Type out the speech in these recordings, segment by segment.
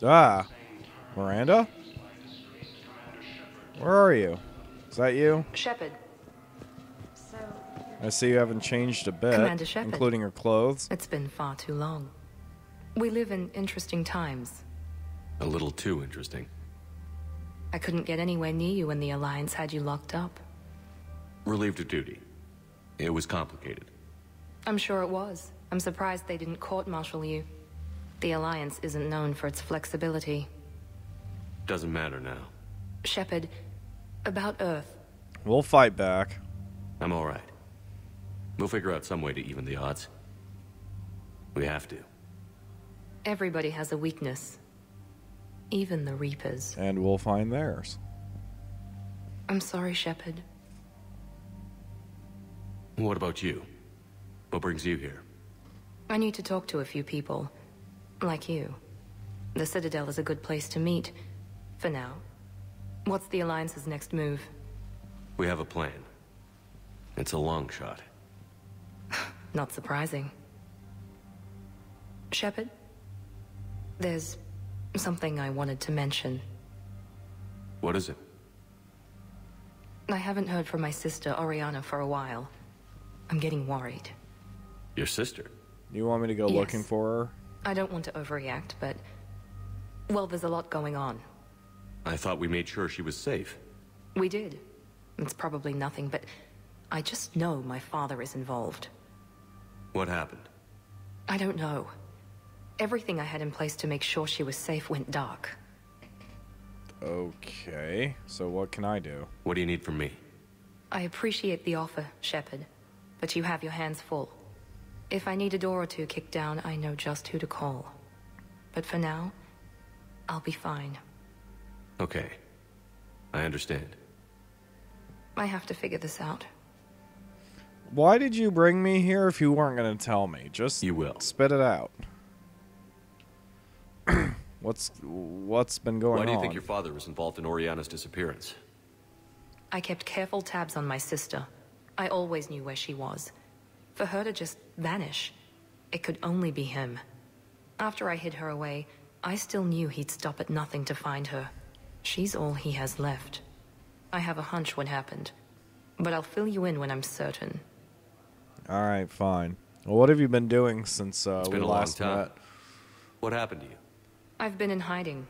Ah, Miranda? Where are you? Is that you? Shepard. I see you haven't changed a bit, Commander Shepard. including your clothes. It's been far too long. We live in interesting times. A little too interesting. I couldn't get anywhere near you when the Alliance had you locked up. Relieved of duty. It was complicated. I'm sure it was. I'm surprised they didn't court-martial you. The Alliance isn't known for its flexibility. Doesn't matter now. Shepard, about Earth. We'll fight back. I'm all right. We'll figure out some way to even the odds. We have to. Everybody has a weakness. Even the Reapers. And we'll find theirs. I'm sorry, Shepard. What about you? What brings you here? I need to talk to a few people. Like you. The Citadel is a good place to meet. For now. What's the Alliance's next move? We have a plan. It's a long shot. Not surprising. Shepard? There's something I wanted to mention. What is it? I haven't heard from my sister, Oriana, for a while. I'm getting worried. Your sister? You want me to go Yes. looking for her? I don't want to overreact, but... well, there's a lot going on. I thought we made sure she was safe. We did. It's probably nothing, but... I just know my father is involved. What happened? I don't know. Everything I had in place to make sure she was safe went dark. Okay, so what can I do? What do you need from me? I appreciate the offer, Shepard, but you have your hands full. If I need a door or two kicked down, I know just who to call. But for now, I'll be fine. Okay. I understand. I have to figure this out. Why did you bring me here if you weren't going to tell me? Just You will. spit it out. What's been going on? Why do you think your father was involved in Oriana's disappearance? I kept careful tabs on my sister. I always knew where she was. For her to just vanish, it could only be him. After I hid her away, I still knew he'd stop at nothing to find her. She's all he has left. I have a hunch what happened, but I'll fill you in when I'm certain. All right, fine. Well, what have you been doing since It's we been a long last time. met? What happened to you? I've been in hiding.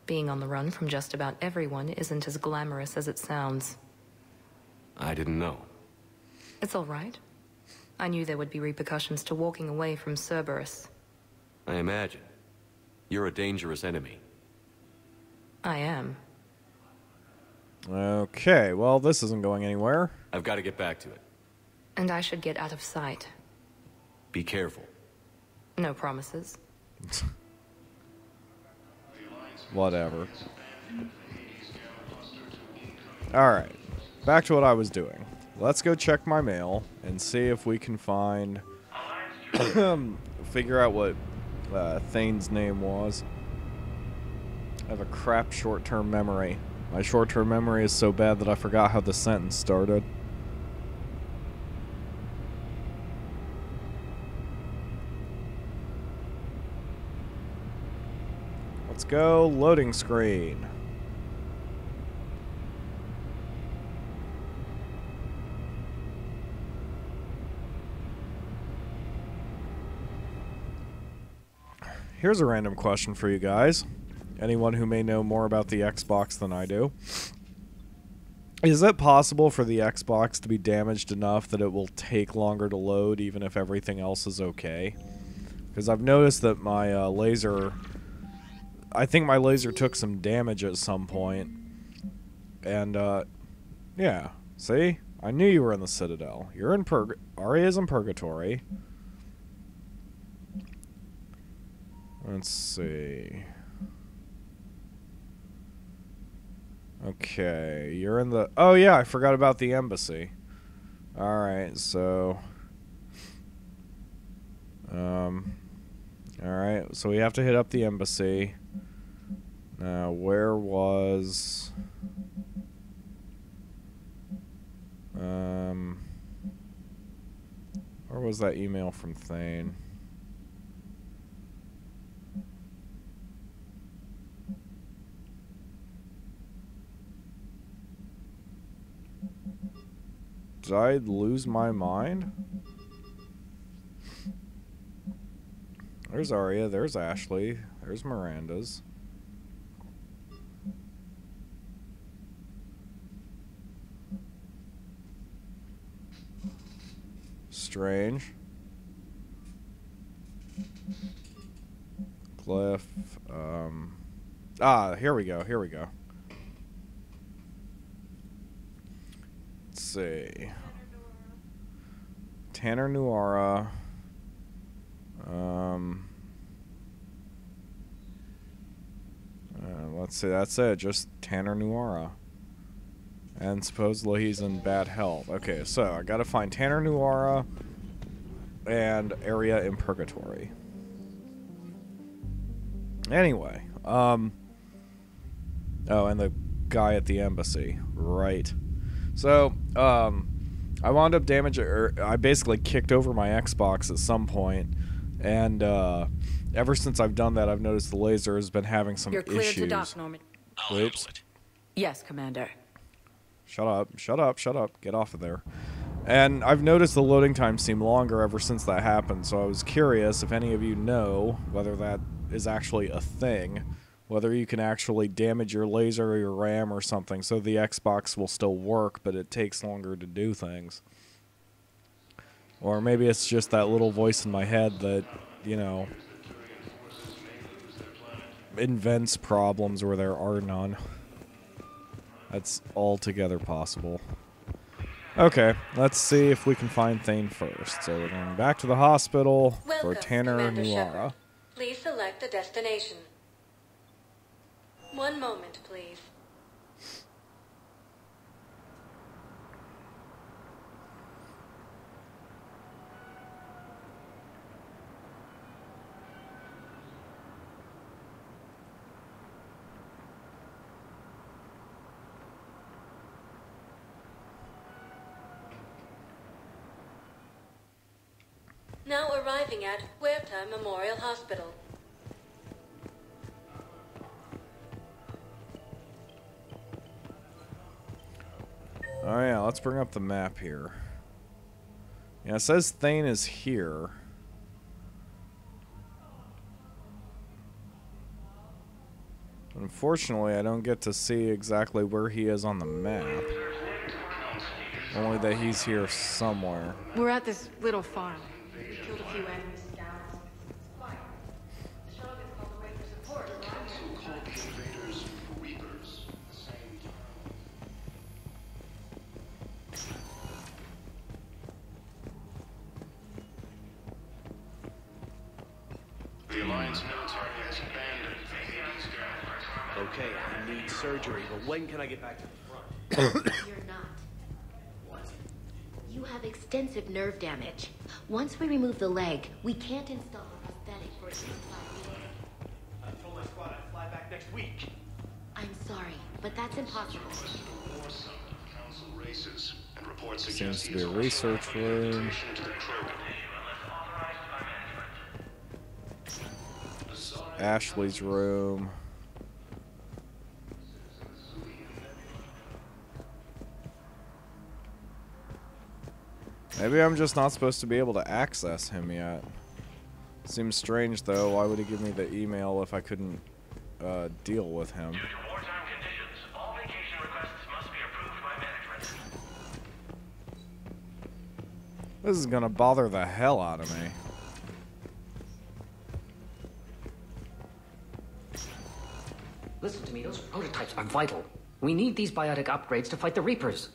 Being on the run from just about everyone isn't as glamorous as it sounds. I didn't know. It's all right. I knew there would be repercussions to walking away from Cerberus. I imagine. You're a dangerous enemy. I am. Okay, well, this isn't going anywhere. I've got to get back to it. And I should get out of sight. Be careful. No promises. Whatever. Alright, back to what I was doing. Let's go check my mail and see if we can find... figure out what Thane's name was. I have a crap short-term memory. My short-term memory is so bad that I forgot how the sentence started. Let's go. Loading screen. Here's a random question for you guys. Anyone who may know more about the Xbox than I do. Is it possible for the Xbox to be damaged enough that it will take longer to load even if everything else is okay? Because I've noticed that my laser... I think my laser took some damage at some point. And, yeah. See? I knew you were in the Citadel. You're in Aria's in Purgatory. Let's see. Okay, you're in the... Oh, yeah, I forgot about the embassy. Alright, so... Alright, so we have to hit up the embassy. Now, where was... Where was that email from Thane? Did I lose my mind? There's Arya, there's Ashley, there's Miranda's. Strange. Glyph. Here we go, here we go. Let's see. Tanner Nuara. Let's see, that's it. Just Tanner Nuara. And supposedly he's in bad health. Okay, so I gotta find Tanner Nuara and Area in Purgatory. Anyway, oh, and the guy at the embassy. Right. So, I wound up I basically kicked over my Xbox at some point, and ever since I've done that, I've noticed the laser has been having some issues. You're cleared to dock, Norman. Oops. Yes, Commander. Shut up, shut up, shut up. Get off of there. And I've noticed the loading times seem longer ever since that happened, so I was curious if any of you know whether that is actually a thing, whether you can actually damage your laser or your RAM or something so the Xbox will still work, but it takes longer to do things. Or maybe it's just that little voice in my head that, you know, invents problems where there are none. That's altogether possible. Okay, let's see if we can find Thane first. So we're going back to the hospital for Tanner Nuara. Please select a destination. One moment, please. Now arriving at Huerta Memorial Hospital. Oh yeah, let's bring up the map here. Yeah, it says Thane is here. Unfortunately, I don't get to see exactly where he is on the map. Only that he's here somewhere. We're at this little farm. We killed a few enemy scouts. The Alliance military has abandoned the Hades ground. Okay, I need surgery, but when can I get back to the front? You're not. What? You have extensive nerve damage. Once we remove the leg, we can't install a prosthetic for at least 5 years. I told my squad I'd fly back next week. I'm sorry, but that's impossible. Council races and reports Seems to be a research room. Ashley's room. Maybe I'm just not supposed to be able to access him yet. Seems strange though. Why would he give me the email if I couldn't deal with him? Due to wartime conditions, all vacation requests must be approved by management. This is gonna bother the hell out of me. Listen to me, those prototypes are vital. We need these biotic upgrades to fight the Reapers.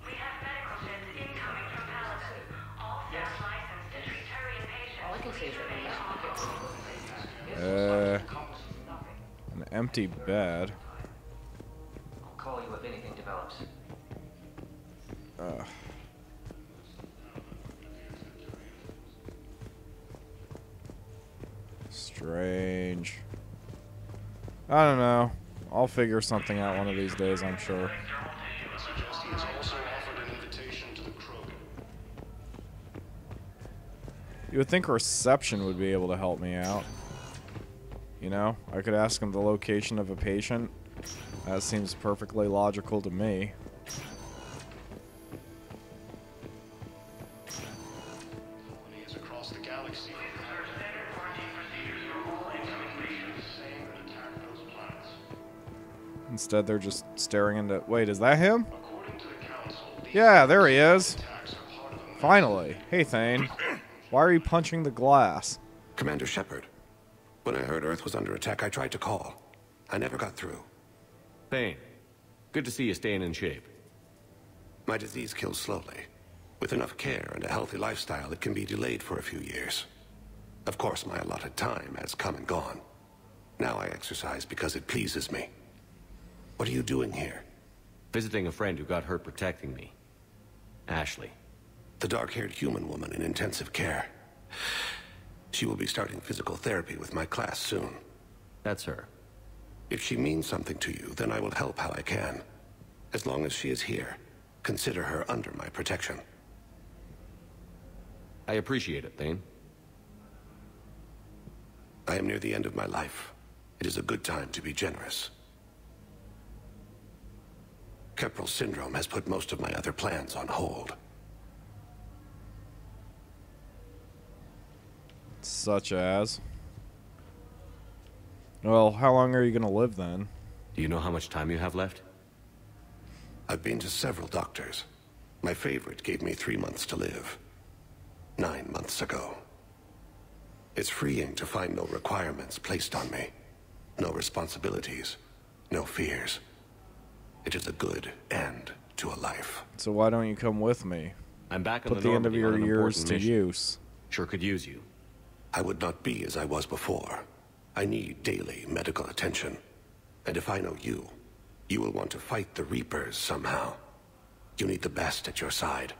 We have medical jets incoming from Paladin. All staff licensed to treat Turian patients. All I can say is An empty bed. I'll call you if anything develops. Strange. I don't know. I'll figure something out one of these days, I'm sure. He has also offered an invitation to the Krogan. You would think reception would be able to help me out. You know, I could ask him the location of a patient That seems perfectly logical to me. Colonies across the galaxy. Same that attack those planets. Instead, they're just staring into... Wait, is that him? According to the Council, these Yeah, there he is. attacks are part of the Finally. Hey, Thane. Why are you punching the glass? Commander Shepard. When I heard Earth was under attack, I tried to call. I never got through. Thane, good to see you staying in shape. My disease kills slowly. With enough care and a healthy lifestyle, it can be delayed for a few years. Of course, my allotted time has come and gone. Now I exercise because it pleases me. What are you doing here? Visiting a friend who got hurt protecting me. Ashley. The dark-haired human woman in intensive care. She will be starting physical therapy with my class soon. That's her. If she means something to you, then I will help how I can. As long as she is here, consider her under my protection. I appreciate it, Thane. I am near the end of my life. It is a good time to be generous. Keprel syndrome has put most of my other plans on hold. Such as? Well, how long are you going to live then? Do you know how much time you have left? I've been to several doctors. My favorite gave me 3 months to live. 9 months ago. It's freeing to find no requirements placed on me. No responsibilities. No fears. It is a good end to a life. So why don't you come with me? I'm back on Put the end of Normandy your on an years important to mission. use. Sure could use you. I would not be as I was before. I need daily medical attention. And if I know you, you will want to fight the Reapers somehow. You need the best at your side.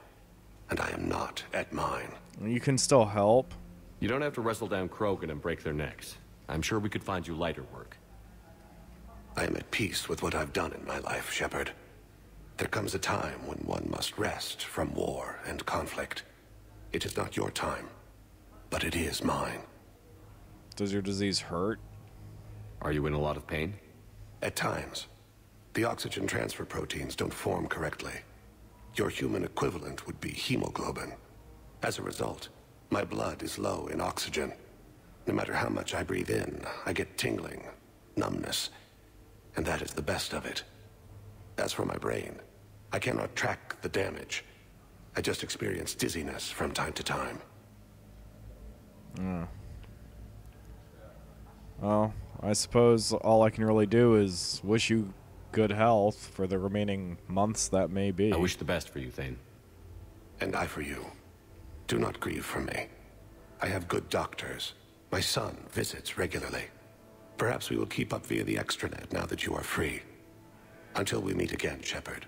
And I am not at mine. You can still help. You don't have to wrestle down Krogan and break their necks. I'm sure we could find you lighter work. I am at peace with what I've done in my life, Shepard. There comes a time when one must rest from war and conflict. It is not your time, but it is mine. Does your disease hurt? Are you in a lot of pain? At times. The oxygen transfer proteins don't form correctly. Your human equivalent would be hemoglobin. As a result, my blood is low in oxygen. No matter how much I breathe in, I get tingling, numbness, and that is the best of it. As for my brain, I cannot track the damage. I just experience dizziness from time to time. Well, I suppose all I can really do is wish you good health for the remaining months that may be. I wish the best for you, Thane. And I for you. Do not grieve for me. I have good doctors. My son visits regularly. Perhaps we will keep up via the extranet now that you are free. Until we meet again, Shepard.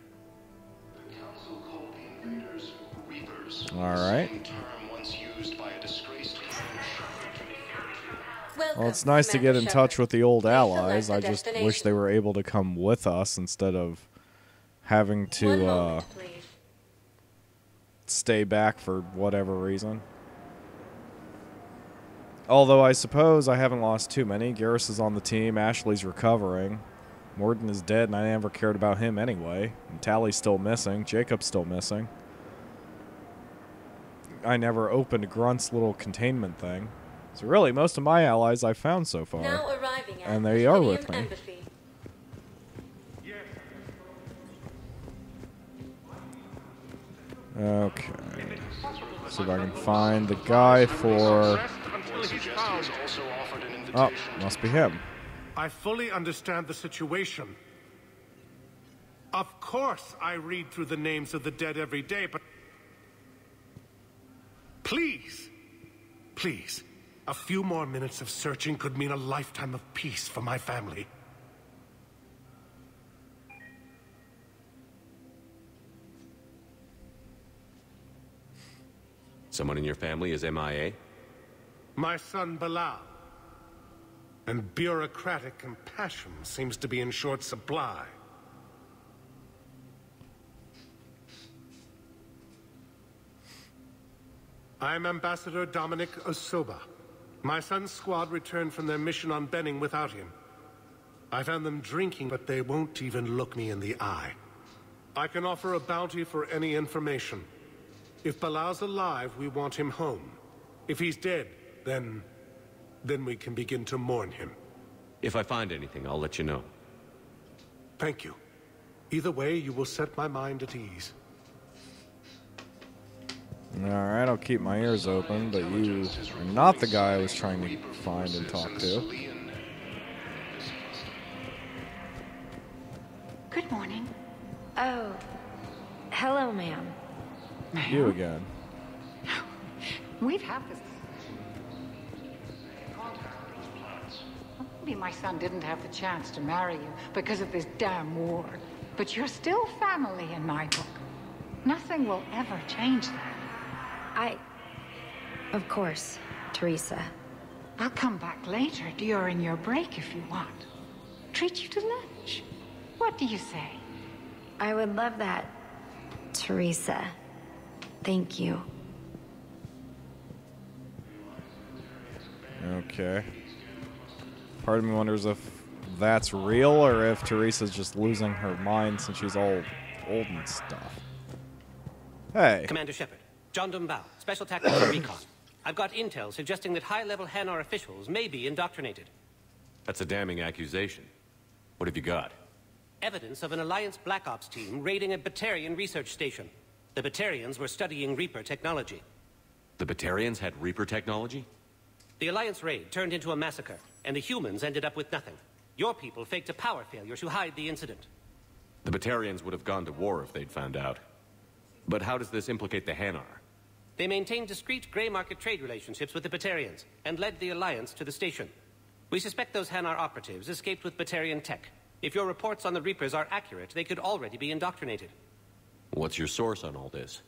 The Council called the invaders Reapers. All right. The term once used by a disgraced Well, it's nice to get in touch with the old allies. I select a just wish destination. they were able to come with us instead of having One to moment, please. stay back for whatever reason. Although I suppose I haven't lost too many. Garrus is on the team. Ashley's recovering. Morden is dead, and I never cared about him anyway. And Tally's still missing. Jacob's still missing. I never opened Grunt's little containment thing. So really, most of my allies I've found so far. Now arriving at And they are Xenium with me. Embassy. Okay. See if I can find the guy for... Oh, must be him. I fully understand the situation. Of course I read through the names of the dead every day, but... Please, please, a few more minutes of searching could mean a lifetime of peace for my family. Someone in your family is MIA? My son Bilal. And bureaucratic compassion seems to be in short supply. I'm Ambassador Dominic Osoba. My son's squad returned from their mission on Benning without him. I found them drinking, but they won't even look me in the eye. I can offer a bounty for any information. If Balal's alive, we want him home. If he's dead, then we can begin to mourn him. If I find anything, I'll let you know. Thank you. Either way, you will set my mind at ease. Alright, I'll keep my ears open, but you are not the guy I was trying to find and talk to. Good morning. Oh, hello, ma'am. You again. We've had this. Maybe my son didn't have the chance to marry you because of this damn war. But you're still family in my book. Nothing will ever change that. Of course, Teresa. I'll come back later during your break if you want. Treat you to lunch. What do you say? I would love that, Teresa. Thank you. Okay. Part of me wonders if that's real or if Teresa's just losing her mind since she's all old and stuff. Hey. Commander Shepard, John Dumbao, Special Tactics and Recon. I've got intel suggesting that high-level Hanar officials may be indoctrinated. That's a damning accusation. What have you got? Evidence of an Alliance Black Ops team raiding a Batarian research station. The Batarians were studying Reaper technology. The Batarians had Reaper technology? The Alliance raid turned into a massacre, and the humans ended up with nothing. Your people faked a power failure to hide the incident. The Batarians would have gone to war if they'd found out. But how does this implicate the Hanar? They maintained discreet gray market trade relationships with the Batarians, and led the Alliance to the station. We suspect those Hanar operatives escaped with Batarian tech. If your reports on the Reapers are accurate, they could already be indoctrinated. What's your source on all this?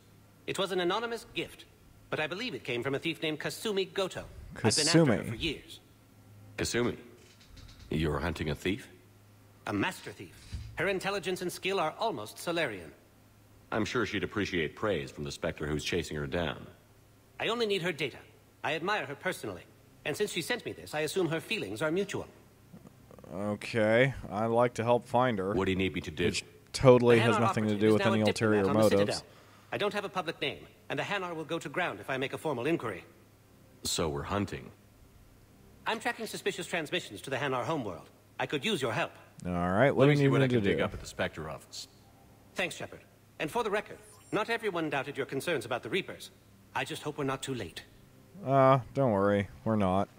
It was an anonymous gift, but I believe it came from a thief named Kasumi Goto. Kasumi. I've been after her for years. Kasumi? You're hunting a thief? A master thief. Her intelligence and skill are almost Solarian. I'm sure she'd appreciate praise from the Spectre who's chasing her down. I only need her data. I admire her personally. And since she sent me this, I assume her feelings are mutual. Okay, I'd like to help find her. What do you need me to do? Which totally has nothing to do with any ulterior motives. I don't have a public name, and the Hanar will go to ground if I make a formal inquiry. So we're hunting. I'm tracking suspicious transmissions to the Hanar homeworld. I could use your help. Alright, what do you need me to do? Dig up at the Spectre office. Thanks, Shepard. And for the record, not everyone doubted your concerns about the Reapers. I just hope we're not too late. Don't worry, we're not.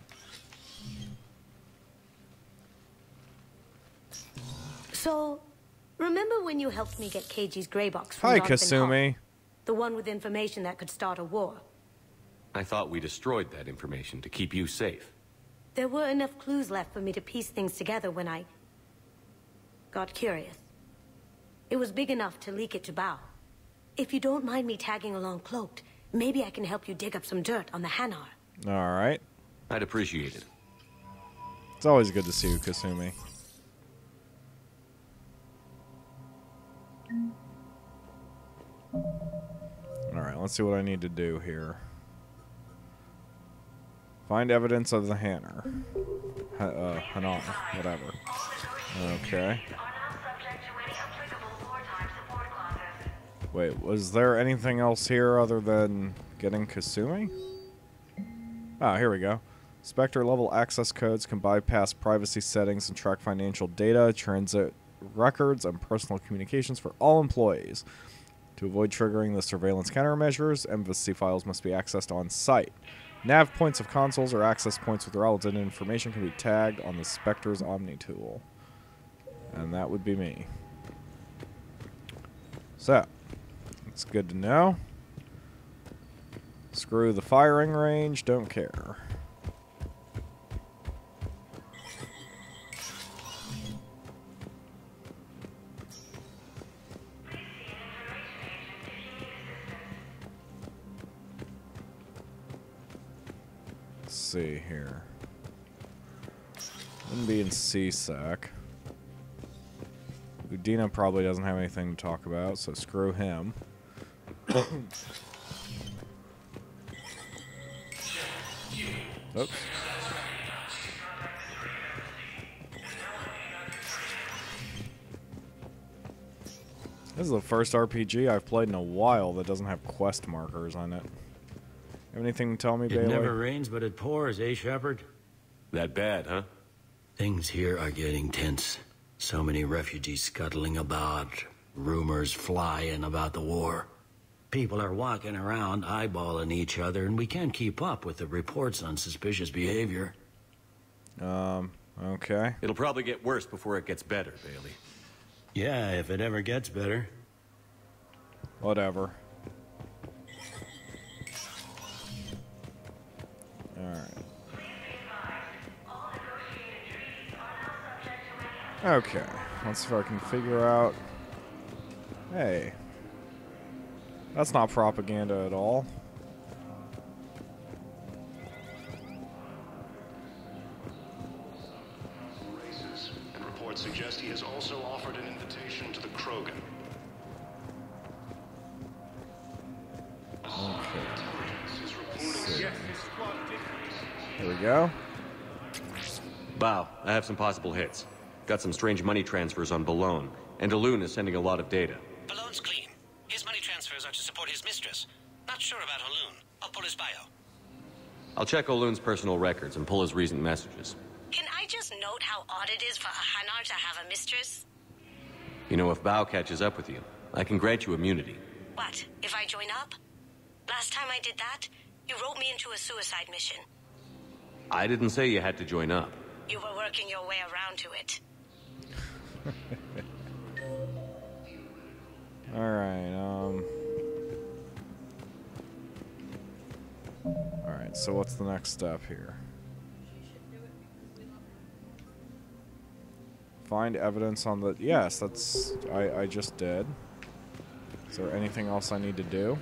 So, remember when you helped me get KG's grey box from Hi, Donovan Kasumi. Hall? The one with information that could start a war. I thought we destroyed that information to keep you safe. There were enough clues left for me to piece things together when I got curious. It was big enough to leak it to Bao. If you don't mind me tagging along cloaked, maybe I can help you dig up some dirt on the Hanar. Alright. I'd appreciate it. It's always good to see you, Kasumi. Alright, let's see what I need to do here. Find evidence of the Hanar. Hanar, whatever. Okay. Wait, was there anything else here other than getting Kasumi? Ah, here we go. Spectre level access codes can bypass privacy settings and track financial data, transit records, and personal communications for all employees. To avoid triggering the surveillance countermeasures, embassy files must be accessed on site. Nav points of consoles or access points with relevant information can be tagged on the Spectre's Omni tool. And that would be me. So, it's good to know. Screw the firing range, don't care. Let's see here. Wouldn't be in CSAC. Udina probably doesn't have anything to talk about, so screw him. Oops. This is the first RPG I've played in a while that doesn't have quest markers on it. Have anything to tell me, Bailey? It never rains, but it pours, eh, Shepard? That bad, huh? Things here are getting tense. So many refugees scuttling about, rumors flying about the war. People are walking around eyeballing each other, and we can't keep up with the reports on suspicious behavior. Okay. It'll probably get worse before it gets better, Bailey. Yeah, if it ever gets better. Whatever. Alright. Okay. Let's see if I can figure out... Hey. That's not propaganda at all. Races, and reports suggest he has also offered an invitation to the Krogan. Okay. There we go. Bow, I have some possible hits. Got some strange money transfers on Balone, and Alun is sending a lot of data. Balone's clean. His money transfers are to support his mistress. Not sure about Alun. I'll pull his bio. I'll check Alun's personal records and pull his recent messages. Can I just note how odd it is for a Hanar to have a mistress? You know, if Bow catches up with you, I can grant you immunity. What, if I join up? Last time I did that, you wrote me into a suicide mission. I didn't say you had to join up. You were working your way around to it. Alright, Alright, so what's the next step here? Find evidence on the... Yes, that's... I just did. Is there anything else I need to do?